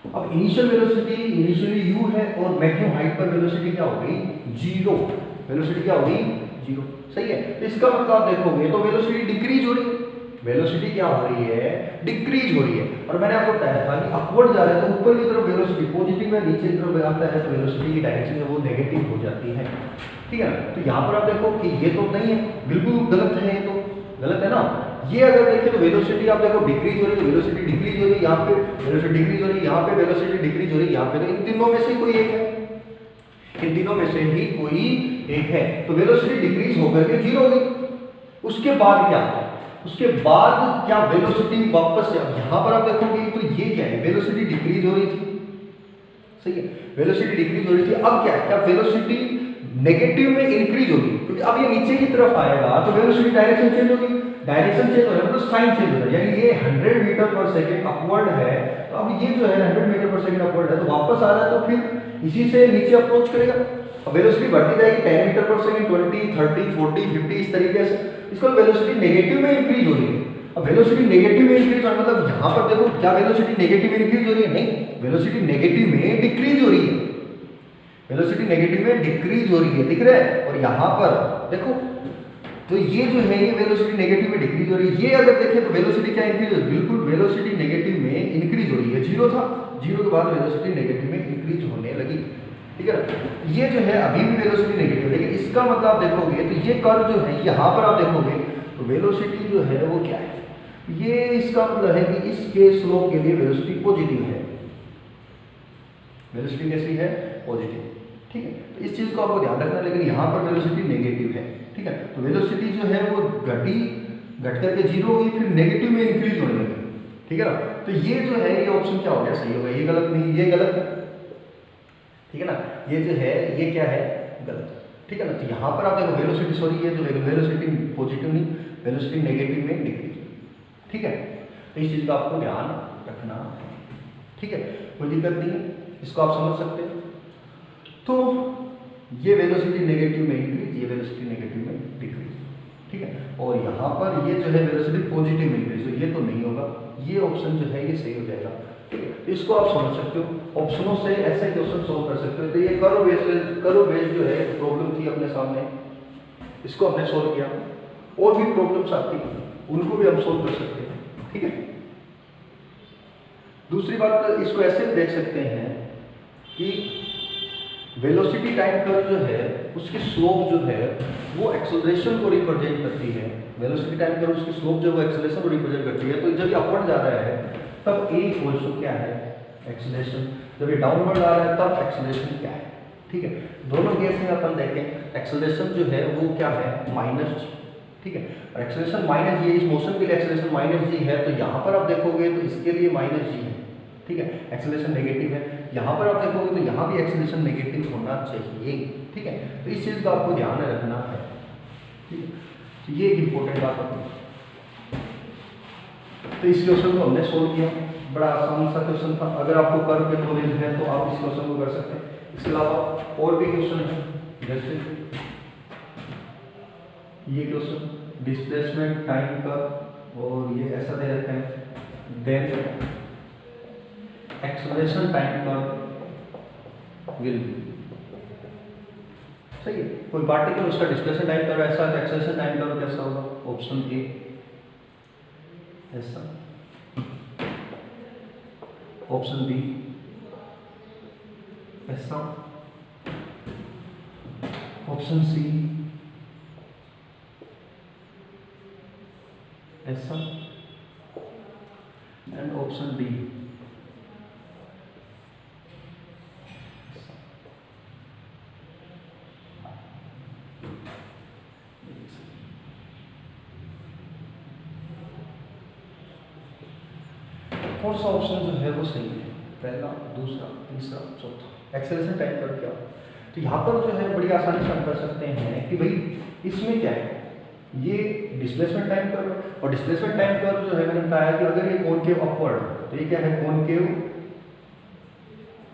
अब इनिशियल वेलोसिटी इनिशियली u है और मैक्सिमम हाइट पर वेलोसिटी क्या होगी, जीरो। वेलोसिटी क्या होगी, जीरो। सही है, तो इसका मतलब आप देखोगे तो वेलोसिटी डिक्रीज हो रही है। वेलोसिटी क्या हो रही है, डिक्रीज हो रही है। और मैंने आपको बताया था कि अपवर्ड जा रहा है तो ऊपर की तरफ वेलोसिटी पॉजिटिव है, नीचे की तरफ आता है तो वेलोसिटी की डायरेक्शन है वो नेगेटिव हो जाती है। ठीक है ना, तो यहाँ पर आप देखो कि ये तो नहीं है, बिल्कुल गलत है, ये तो गलत है ना। ये अगर देखें तो वेलोसिटी आप देखो डिक्रीज हो रही है, तो वेलोसिटी डिक्रीज हो रही है यहाँ पे, वेलोसिटी डिक्रीज हो रही है यहाँ पे, वेलोसिटी डिक्रीज हो रही है यहाँ पे। तो इन तीनों में से कोई एक है, इन तीनों में से ही कोई एक है। तो वेलोसिटी डिक्रीज होकर के जीरो हो गई। उसके बाद क्या है, उसके बाद क्या वेलोसिटी वापस से, अब यहाँ पर आप देखोगे तो ये क्या है, वेलोसिटी डिक्रीज हो रही थी। सही है, वेलोसिटी डिक्रीज हो रही थी। अब क्या है, क्या वेलोसिटी नेगेटिव में इंक्रीज होगी, क्योंकि अब ये नीचे की तरफ आएगा तो वेलोसिटी डायरेक्शन चेंज होगी। डायरेक्शन चेंज हो रहा है मतलब साइन चेंज हो रहा है, यानी ये 100 मीटर पर सेकंड अपवर्ड है, तो अब ये जो है 100 मीटर पर सेकंड अपवर्ड है तो वापस आ रहा है, तो फिर इसी से नीचे अप्रोच करेगा। अब वेलोसिटी बढ़ती जाएगी 10 मीटर पर सेकंड, 20, 30, 40, 50 इस तरीके से। इसका वेलोसिटी नेगेटिव में इंक्रीज हो रही है। अब वेलोसिटी नेगेटिव में इंक्रीज होना मतलब यहाँ पर देखो क्या वेलोसिटी नेगेटिव में इंक्रीज हो रही है, नहीं, वेलोसिटी नेगेटिव में डिक्रीज हो रही है। वेलोसिटी नेगेटिव में डिक्रीज हो रही है, दिख रहा है। और यहाँ पर देखो तो ये जो है ये वेलोसिटी नेगेटिव में डिक्रीज हो रही है। ये अगर देखें तो वेलोसिटी क्या इंक्रीज हो रही है, बिल्कुल वेलोसिटी नेगेटिव में इंक्रीज हो रही है। जीरो था, जीरो के बाद वेलोसिटी नेगेटिव में इंक्रीज होने लगी। ठीक है, ये जो है अभी भी वेलोसिटी नेगेटिव, लेकिन इसका मतलब आप देखोगे तो ये कर्व जो है यहाँ पर आप देखोगे तो वेलोसिटी जो है वो क्या है, ये इसका मतलब है कि इसके स्लोप के लिए वेलोसिटी पॉजिटिव है। वेलोसिटी कैसी है, पॉजिटिव। ठीक है, तो इस चीज को आपको ध्यान रखना है। लेकिन यहाँ पर वेलोसिटी नेगेटिव है। ठीक है, तो वेलोसिटी जो है वो घट करके जीरो हुई, फिर नेगेटिव में इंक्रीज होने लगी। ठीक है ना, तो ये जो है ये ऑप्शन क्या हो गया, सही होगा। ये गलत नहीं, ये गलत है। ठीक है ना, ये जो है ये क्या है, गलत। ठीक है ना, तो यहाँ पर आप देखो वेलोसिटी, सॉरी ये जो है वेलोसिटी पॉजिटिव नहीं, वेलोसिटी नेगेटिव में डिक्रीज। ठीक है, तो इस चीज का आपको ध्यान रखना है। ठीक है, कोई दिक्कत नहीं है, इसको आप समझ सकते हैं। तो ये वेलोसिटी नेगेटिव में इंक्रीज, ये वेलोसिटी नेगेटिव में डिक्रीज। ठीक है, और यहाँ पर ये जो है वेलोसिटी पॉजिटिव में इंक्रीज, तो ये तो नहीं होगा, ये ऑप्शन जो है ये सही हो जाएगा। ठीक है, तो इसको आप समझ सकते हो, ऑप्शनों से ऐसे क्वेश्चन सोल्व कर सकते हो। तो ये कर्व बेस्ड जो है प्रॉब्लम थी अपने सामने, इसको हमने सोल्व किया। और भी प्रॉब्लम्स आती हैं उनको भी हम सोल्व कर सकते हैं। ठीक है, दूसरी बात इसको ऐसे भी देख सकते हैं कि वेलोसिटी टाइम कर्व जो है उसकी स्लोप जो है वो एक्सेलरेशन को रिप्रेजेंट करती है। वेलोसिटी टाइम कर्व उसकी स्लोप जो है एक्सेलरेशन को रिप्रेजेंट करती है। तो जब ये अपवर्ड जा रहा है तब ए इक्वल्स टू क्या है, एक्सेलरेशन। जब ये डाउनवर्ड आ रहा है तब एक्सेलरेशन क्या है। ठीक है, दोनों केस में अपन देखें एक्सेलरेशन जो है वो क्या है, माइनस जी। ठीक है, और एक्सेलरेशन माइनस जी, इस मोशन के लिए एक्सेलरेशन माइनस जी है, तो यहाँ पर आप देखोगे तो इसके लिए माइनस जी है। ठीक है, एक्सेलरेशन नेगेटिव है। यहाँ पर आप देखोगे तो यहाँ भी एक्सेलरेशन नेगेटिव होना चाहिए। ठीक है, तो इस चीज़ का आपको ध्यान रखना है। ठीक है, तो ये एक इंपॉर्टेंट बात है। तो इस क्वेश्चन को हमने सोल्व किया, बड़ा आसान सा क्वेश्चन था। अगर आपको कर्व के नॉलेज है तो आप इस क्वेश्चन को कर सकते हैं। इसके अलावा और भी क्वेश्चन है, जैसे ये क्वेश्चन डिस्प्लेसमेंट टाइम का, और ये ऐसा दे रखा है, देन एक्सेलरेशन टाइम का विल बी। सही है, कोई पार्टिकल उसका डिस्प्लेसमेंट टाइम कर्व ऐसा है, एक्सेलरेशन टाइम कर्व कैसा होगा, ऑप्शन ए ऐसा, ऑप्शन बी ऐसा, ऑप्शन सी ऐसा, एंड ऑप्शन डी। कौन सा ऑप्शन जो है वो सही है, पहला, दूसरा, तीसरा, चौथा। एक्सेलरेशन टाइम कर्व क्या? तो यहाँ पर जो है बड़ी आसानी से हम कर सकते हैं कि भाई इसमें क्या है, ये डिस्प्लेसमेंट टाइम कर्व, और डिस्प्लेसमेंट टाइम कर्व जो है मैंने बताया कि अगर ये कॉनकेव अपवर्ड, तो ये क्या है कॉनकेव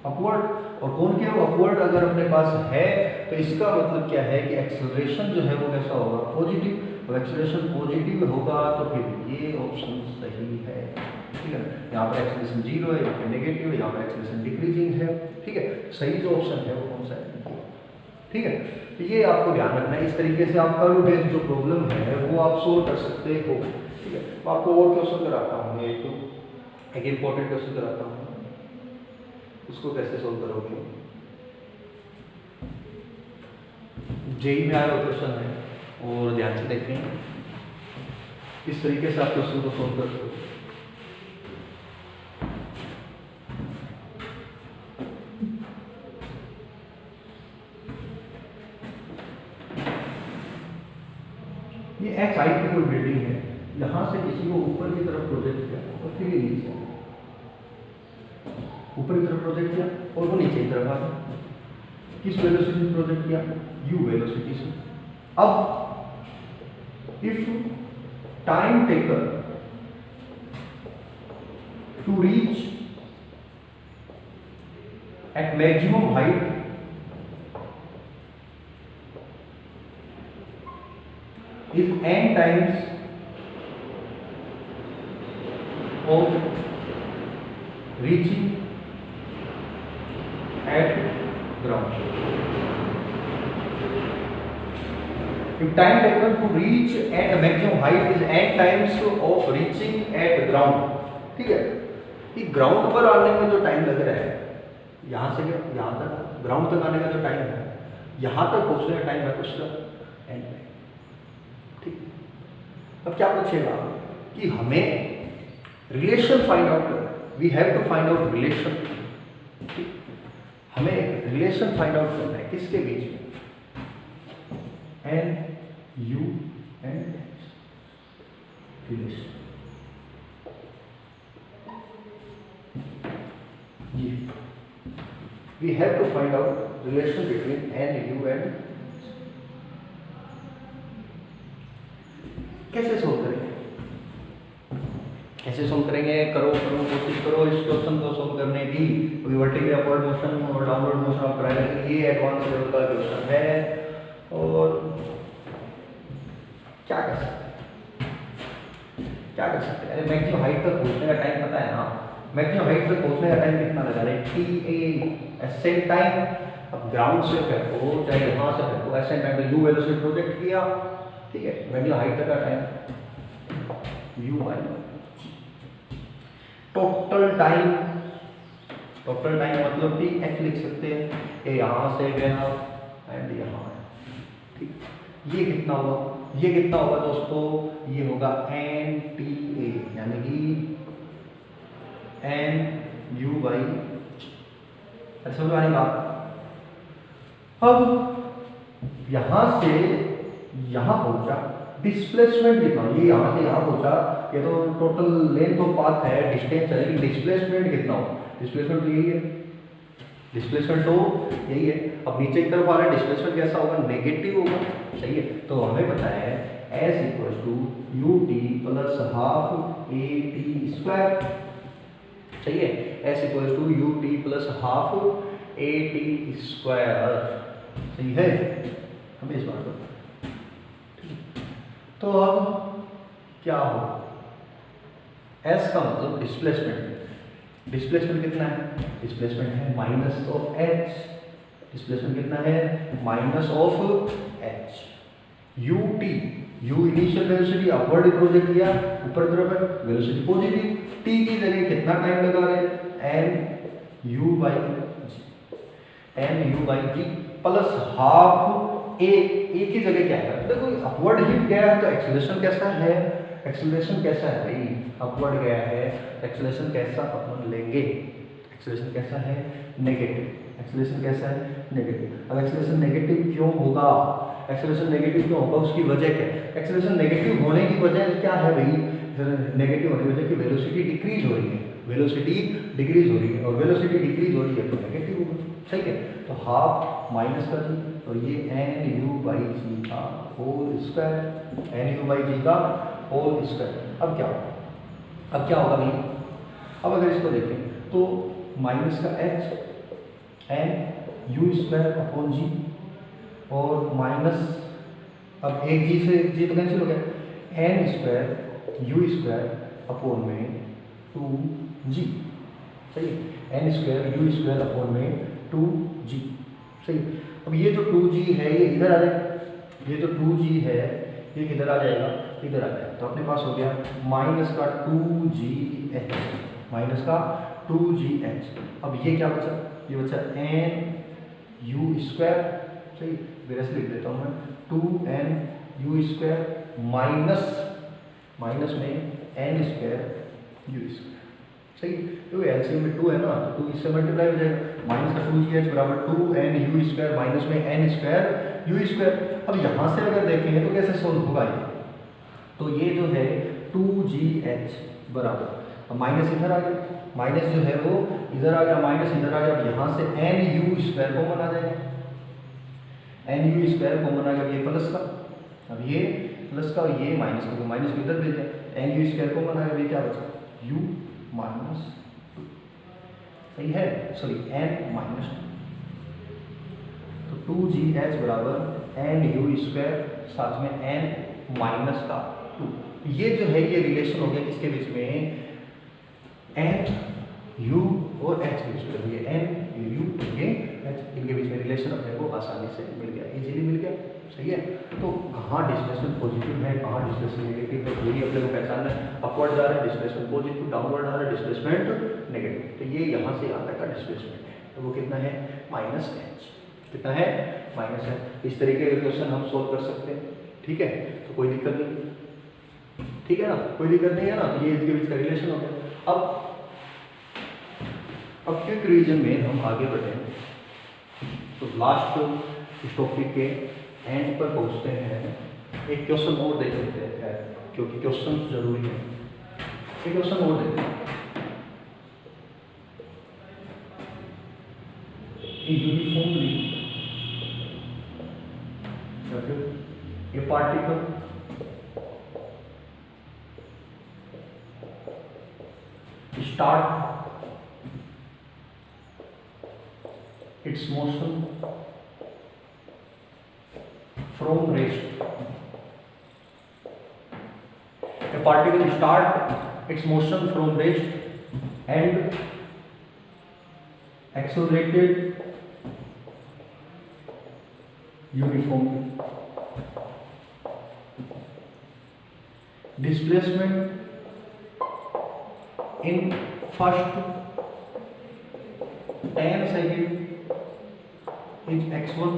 अपवर्ड, और कॉनकेव अपवर्ड अगर अपने पास है तो इसका मतलब क्या है कि एक्सेलरेशन जो है वो कैसा होगा, पॉजिटिव, और एक्सेलरेशन पॉजिटिव होगा तो फिर ये ऑप्शन सही है, ठीक है। यहाँ पर एक्सेलरेशन 0 है, यहाँ पर नेगेटिव है, यहाँ पर एक्सेलरेशन डिक्रीजिंग है, ठीक है। सही जो ऑप्शन है वो कौन सा है, ठीक है। तो ये आपको ध्यान रखना है, इस तरीके से आप कर्व बेस्ड जो प्रॉब्लम है वो आप सोल्व कर सकते हो, ठीक है। तो आपको और क्वेश्चन कराता हूँ, एक इम्पोर्टेंट क्वेश्चन कराता हूँ, उसको कैसे सोल्व करोगे। जेई में आया क्वेश्चन है, और ध्यान से देखें किस तरीके से आप क्वेश्चन को सोल्व करते हो। ये एक्स आई की कोई बिल्डिंग है, यहाँ से किसी को ऊपर की तरफ प्रोजेक्ट किया और फिर ये नीचे, ऊपर की तरफ प्रोजेक्ट किया और वो नीचे की तरफ आ गया, किस वेलोसिटी से प्रोजेक्ट किया, u वेलोसिटी से। अब if time taken to reach at maximum height is n times of reaching at ground. If time taken to reach at maximum height is n times of reaching at ground, ठीक है। ये ground पर आने में जो time लग रहा है, यहाँ से यहाँ तक ग्राउंड तक आने का जो टाइम है, यहाँ तक पहुँचने का टाइम है उसका n टाइम, ठीक। अब क्या पूछेगा कि हमें रिलेशन फाइंड आउट करना है, we have to find out relation, ठीक। हमें एक रिलेशन फाइंड आउट करना है किसके बीच में, एन यू एंड रिलेशन, ये we have to find out relation between n u and, कैसे सोल्व करेंगे, कैसे सोल्व करेंगे, करो कोशिश करो इस क्वेश्चन को सोल्व करने की। अभी वर्टिकल अपवर्ड मोशन और डाउनवर्ड मोशन आप कराएंगे, लेकिन ये एडवांस लेवल का क्वेश्चन है, और क्या कर सकते हैं, क्या कर सकते हैं। अरे मैक्सिमम हाइट तक पहुंचने का टाइम पता है ना, मैक्सिमम हाइट तक पहुंचने का टाइम कितना लगा रहे, टी एसेंट टाइम। अब ग्राउंड से फेंको चाहे यहाँ से फेंको, ascent time u velocity project किया, ठीक है। मैक्सिमम हाइट तक का time u by total time, total time मतलब कि एफ लिख सकते हैं, ये यहाँ से गया एंड यहाँ, ठीक। ये कितना हुआ, ये कितना होगा दोस्तों, ये होगा एन टी ए, यानी कि एन यू बाई, समझ में आने बात। अब यहाँ से यहाँ पहुंचा, डिस्प्लेसमेंट कितना, ये यहाँ से यहाँ पहुंचा, ये तो टोटल लेंथ ऑफ पाथ है, डिस्टेंस है, लेकिन डिस्प्लेसमेंट कितना हो, डिस्प्लेसमेंट तो यही है, डिस्प्लेसमेंट तो यही है। अब नीचे की तरफ आ रहा है, डिस्प्लेसमेंट कैसा होगा, नेगेटिव होगा, सही है। तो हमें पता है s equal to u t plus half a t square, सही है। S equal to u t plus half a t square, सही है। हमें इस बात को, तो अब क्या हो, एस का मतलब डिस्प्लेसमेंट, डिस्प्लेसमेंट कितना है, डिस्प्लेसमेंट है माइनस ऑफ एच, डिस्प्लेसमेंट कितना है minus of H. U T, you initial velocity upward project किया, ऊपर तरफ है, वेलोसिटी पॉजिटिव, टी की जगह कितना टाइम लगा रहे हैं, and U by G, and U by G plus half A की जगह क्या है, देखो अपवर्ड हिट गया है तो एक्सेलरेशन कैसा है, एक्सेलरेशन कैसा है भाई, अपवर्ड गया है, एक्सेलरेशन कैसा अपन लेंगे, एक्सेलरेशन कैसा है नेगेटिव, एक्सेलरेशन कैसा है नेगेटिव। अब एक्सेलरेशन नेगेटिव क्यों होगा, एक्सेलरेशन नेगेटिव क्यों होगा, उसकी वजह क्या है, एक्सेलरेशन नेगेटिव होने की वजह क्या है भाई, नेगेटिव होने की वजह की वेलोसिटी डिक्रीज हो रही है, वेलोसिटी डिक्रीज हो रही है, और वेलोसिटी डिक्रीज हो रही है तो नेगेटिव होगा, सही है। तो हाफ माइनस का जी, और ये एन यू बाई जी का whole square, and U by G का होल स्क्वायर। अब क्या होगा, अब क्या होगा भाई, अब अगर इसको देखें तो माइनस का H and U square upon G, और माइनस, अब एक जी से जी तो कैंसिल हो गया, n square u square upon में 2g, सही है, n square u square upon में 2g, सही। अब ये जो 2g है ये इधर आ जाएगा, ये जो 2g है ये किधर आ जाएगा, इधर आ जाएगा। तो अपने पास हो गया माइनस का 2gh, माइनस का 2gh। अब ये क्या बचा, ये बचा एन यू स्क्वायर, सही, मेरे से लिख देता हूँ मैं, 2n you square minus, minus में एन स्क्वायर यू स्क्वायर, सही। तो एलसीएम में 2 है ना, तो 2 इससे मल्टीप्लाई हो जाएगा, माइनस का 2gh बराबर 2n यू स्क्वायर माइनस में एन स्क्वायर यू स्क्वायर। अब यहाँ से अगर देखें तो कैसे सोल्व होगा ये, तो ये जो है 2gh बराबर, अब माइनस इधर आ गया, माइनस जो है वो इधर आ गया, माइनस इधर आ गया, अब यहाँ से एन यू स्क्वायर कॉमन आ जाएगा, एन यू स्क्वायर कॉमन आ गया, ये प्लस का, अब ये प्लस का और ये माइनस का, माइनस को इधर भेज दिया, एन यू स्क्वायर कॉमन आ गया, ये क्या बचा, यू माइनस 2, सही है, सॉरी एन माइनस 2, तो 2gh बराबर एन यू स्क्वायर साथ में एन माइनस का 2। ये जो है ये रिलेशन हो गया किसके बीच में, एन यू और एच के बीच में, ये एन यू ये एच, इनके बीच में रिलेशन अपने को आसानी से मिल गया, इजीली मिल गया, सही है। तो कहाँ डिस्प्लेसमेंट पॉजिटिव है, कहाँ डिस्प्लेसमेंट नेगेटिव है, यही अपने को पहचानना है। अपवर्ड जा रहा है डिस्प्लेसमेंट पॉजिटिव, डाउनवर्ड आ रहा है डिस्प्लेसमेंट नेगेटिव, तो ये यहाँ से यहाँ तक का डिस्प्लेसमेंट है, तो वो कितना है, माइनस एच, कितना है, माइनस है। इस तरीके के क्वेश्चन हम सोल्व कर सकते हैं, ठीक है, तो कोई दिक्कत नहीं, ठीक है ना, कोई दिक्कत नहीं है ना, तो ये इनके बीच का रिलेशन हो गया। अब क्विक रिवीजन में हम आगे बढ़ें, तो लास्ट इस टॉपिक के एंड पर पहुंचते हैं। एक क्वेश्चन और देख लेते हैं, क्योंकि क्वेश्चन जरूरी है, एक क्वेश्चन और देखते हैं। यूनिफॉर्मली ये particle start its motion from rest. A particle start its motion from rest and accelerated uniformly. Displacement in first 10 seconds is x1,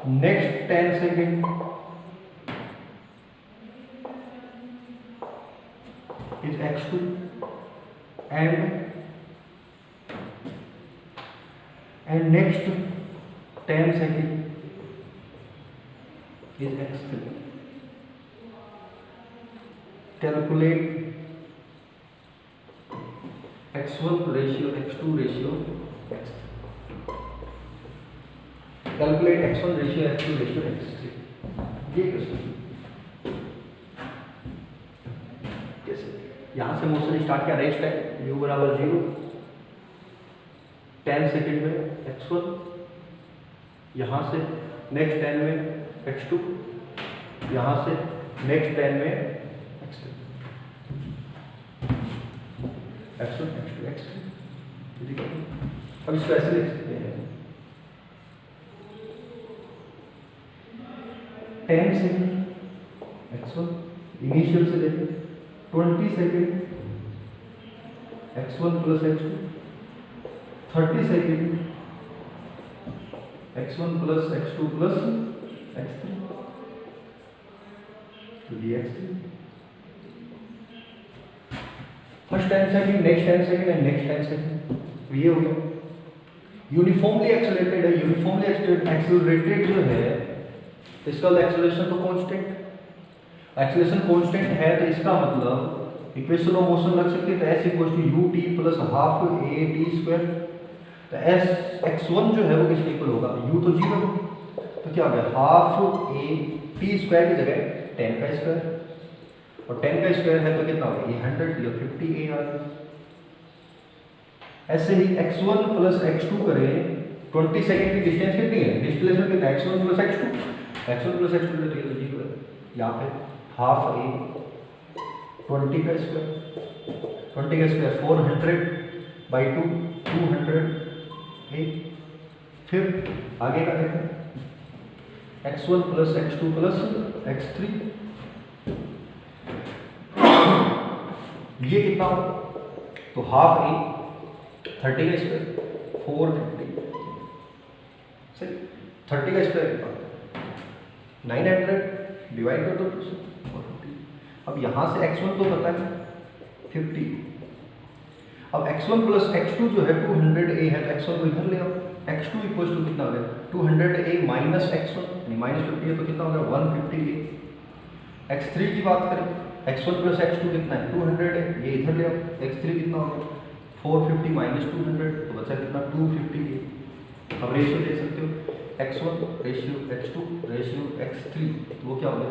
next 10 seconds is x2, and next 10 seconds is x3. Calculate x1 ratio x2 ratio x3. Calculate x1 ratio x2 ratio x3. ये question कैसे, यहाँ से motion start किया, rest है, u बराबर 0, 10 second में x1, यहाँ से नेक्स्ट 10 में x2, यहाँ से नेक्स्ट 10 में x3, x1 x2 x3। अब इसको ऐसे लिख सकते हैं, 10 सेकेंड x1 इनिशियल से लेकर 20 second x1 plus x2, 30 second x1 plus x2 plus x3, तो ये x3। First 10 second, next 10 second and next 10 second, ये हो गया। यूनिफॉर्मली एक्सेलरेटेड है, यूनिफॉर्मली एक्सेलरेटेड जो है इसका एक्सेलरेशन तो कांस्टेंट, एक्सेलरेशन कांस्टेंट है, तो इसका मतलब इक्वेशन ऑफ मोशन लग सकती है, तो s equals to ut plus half a t square, तो x1 जो है वो किसके इक्वल होगा, u तो 0, तो क्या हो गया हाफ ए टी स्क्वायर की जगह 10 का स्क्वायर, और 10 का स्क्वायर है तो कितना हो गया ये 100 या 50 a आ गया। ऐसे ही x1 प्लस x2 करें, 20 सेकेंड की डिस्टेंस कितनी है, डिस्प्लेसमेंट कितना है x1 प्लस x2 तो ये तो 0 है, यहाँ पे हाफ ए 20 का स्क्वायर 400/2 200 ए। फिर आगे का देखें x1 plus x2 plus x3, ये कितना हो, तो हाफ ए 30 का स्क्वायर 450, सही 30 का स्क्वायर कितना 900 डिवाइड कर दो 450। अब यहाँ से x1 तो पता है 50, अब x1 प्लस x2 जो है 200a है तो x1 को इधर ले आओ, x2 इक्वल टू कितना हो गया 200a माइनस x1 यानी माइनस 50 है तो कितना हो गया 150a। x3 की बात करें x1 प्लस x2 कितना है 200 है, ये इधर ले आओ, x3 कितना हो गया 450 माइनस 200 तो बचा कितना 250a। अब रेशियो देख सकते हो x1 ratio x2 ratio x3, तो वो क्या हो गया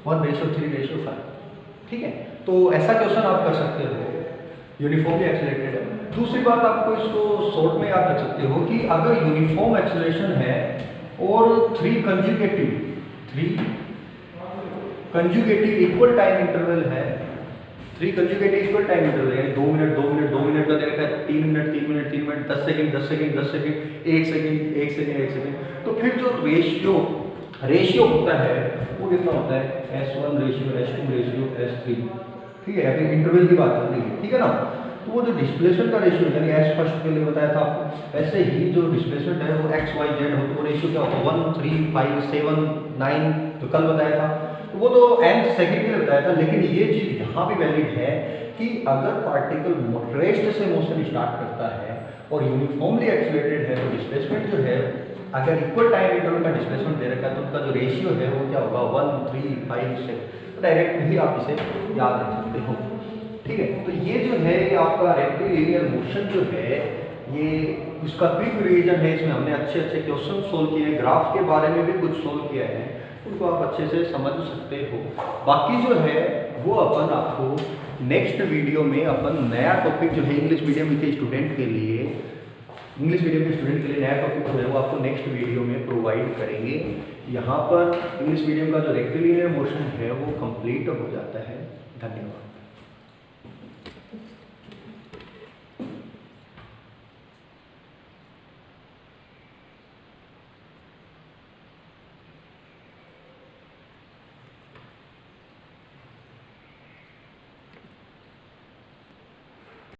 1:3:5, ठीक है। तो ऐसा क्वेश्चन आप कर सकते हो, यूनिफॉर्मली एक्सेलरेटेड है। दूसरी बात आपको इसको शॉर्ट में याद रख सकते हो कि अगर यूनिफॉर्म एक्सेलरेशन है और 3 कंजुगेटिव इक्वल टाइम इंटरवल है, 3 कंजुगेटिव इक्वल टाइम इंटरवल यानी 2 मिनट 2 मिनट 2 मिनट का देखा है 3 minute 3 minute 3 minute 10 second 10 second 10 second 1 second 1 second 1 second, तो फिर जो रेशियो होता है वो कितना होता है S1 ratio S2 ratio S3, ठीक है। अभी इंटरवल की बात चल रही है, ठीक है ना। तो वो जो डिस्प्लेसमेंट का रेशियो यानी S फर्स्ट के लिए बताया था आपको, ऐसे ही जो डिस्प्लेसमेंट है वो x y z हो तो वो रेशियो क्या होता है 1 3 5 7 9 तो कल बताया था, तो वो तो nth सेकंड के लिए बताया था। लेकिन ये चीज़ यहाँ भी वैलिड है कि अगर पार्टिकल रेस्ट से मोशन स्टार्ट करता है और यूनिफॉर्मली एक्सीलरेटेड है तो डिस्प्लेसमेंट जो है अगर इक्वल टाइम इंटरवल का डिस्प्लेसमेंट दे रखा है तो उनका जो रेशियो है वो क्या होगा 1 3 5 6, तो डायरेक्ट भी आप इसे याद रख सकते हो, ठीक है। तो ये जो है आपका रेक्टिलिनियर मोशन जो है ये उसका क्विक रिवीजन है, इसमें हमने अच्छे क्वेश्चन सोल्व किए हैं, ग्राफ के बारे में भी कुछ सोल्व किया है, उनको आप अच्छे से समझ सकते हो। बाकी जो है वो अपन आपको नेक्स्ट वीडियो में अपन नया टॉपिक जो है इंग्लिश मीडियम के स्टूडेंट के लिए नया टॉपिक जो है वो आपको नेक्स्ट वीडियो में प्रोवाइड करेंगे। यहाँ पर इंग्लिश मीडियम का जो रेक्टिलिनियर मोशन है वो कंप्लीट हो जाता है। धन्यवाद।